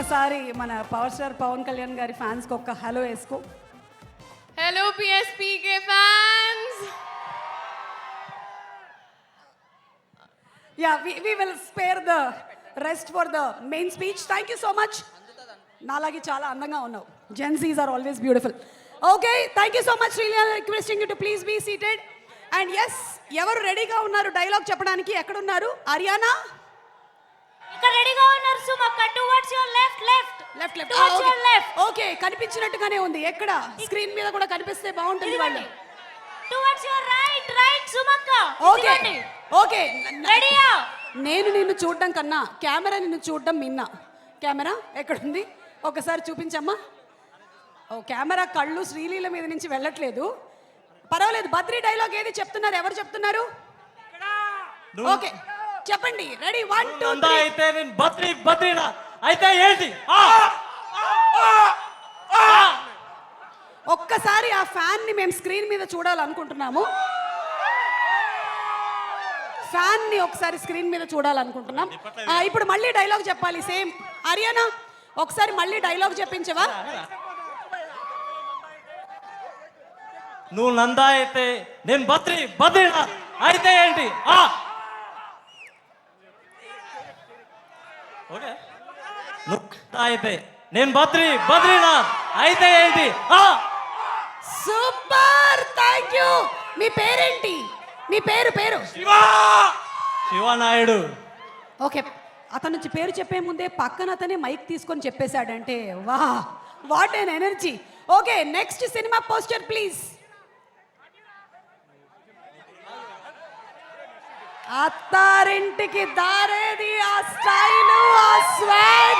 ఒక్కసారి మన power star Pawan Kalyan గారి ఫ్యాన్స్కి ఒక్క హలో వేసుకో. Hello PSPK fans. Yeah, we will spare the rest for the main speech. Thank you so much. నాలాగే చాలా అందంగా ఉన్నావు. Gen Zs are always beautiful. Okay, thank you so much. Really requesting you to please be seated. And yes, ఎవరు రెడీగా ఉన్నారు dialogue చెప్పడానికి? ఎక్కడ ఉన్నారు? ఆర్యానా ఇక్కడ రెడీగా ఉన్నారు. సుమక్క towards your left towards your left. Okay, కనిపించినట్టుగానే ఉంది. ఎక్కడ? స్క్రీన్ మీద కూడా కనిపిస్తే బాగుంటుంది వాళ్ళు. టువర్డ్స్ యువర్ రైట్ సుమక్క. ఓకే ఓకే, రెడీయా? నేను నిన్ను చూడడం కన్నా కెమెరా నిన్ను చూడడం మిన్నా. కెమెరా ఎక్కడుంది? ఒకసారి చూపించమ్మా. ఓ, కెమెరా కళ్ళు శ్రీలీల మీద నుంచి వెళ్ళట్లేదు. పర్వాలేదు. బద్రీ డైలాగ్ ఏది చెప్తున్నారు? ఎవరు చెప్తున్నారు? ఓకే చెప్పండి. రెడీ 1 2 3. అయితే నేను బద్రీనా అయితే ఏంటి? ఒక్కసారి ఆ ఫ్యాన్ ని మేము స్క్రీన్ మీద చూడాలనుకుంటున్నాము. ఫ్యాన్ ని ఒకసారి స్క్రీన్ మీద చూడాలనుకుంటున్నాం. ఇప్పుడు మళ్ళీ డైలాగ్ చెప్పాలి. సేమ్ ఆర్యానా ఒకసారి మళ్ళీ డైలాగ్ చెప్పించవా? నువ్వు నందా అయితే నేను బద్రీనా అయితే ఏంటి? ఓకే, నువ్వు అయితే నేను బద్రీనా అయితే ఏంటి? Super, thank you. మీ పేరేంటి? మీ పేరు శివనాయుడు. ఓకే, అతను నుంచి పేరు చెప్పే ముందే పక్కన అతనే మైక్ తీసుకొని చెప్పేశాడంటే వా, వాట్ ఎన్ energy. Okay, next cinema poster please. Attarintiki Daredi ఆ స్టైలు, ఆ స్వాగ్.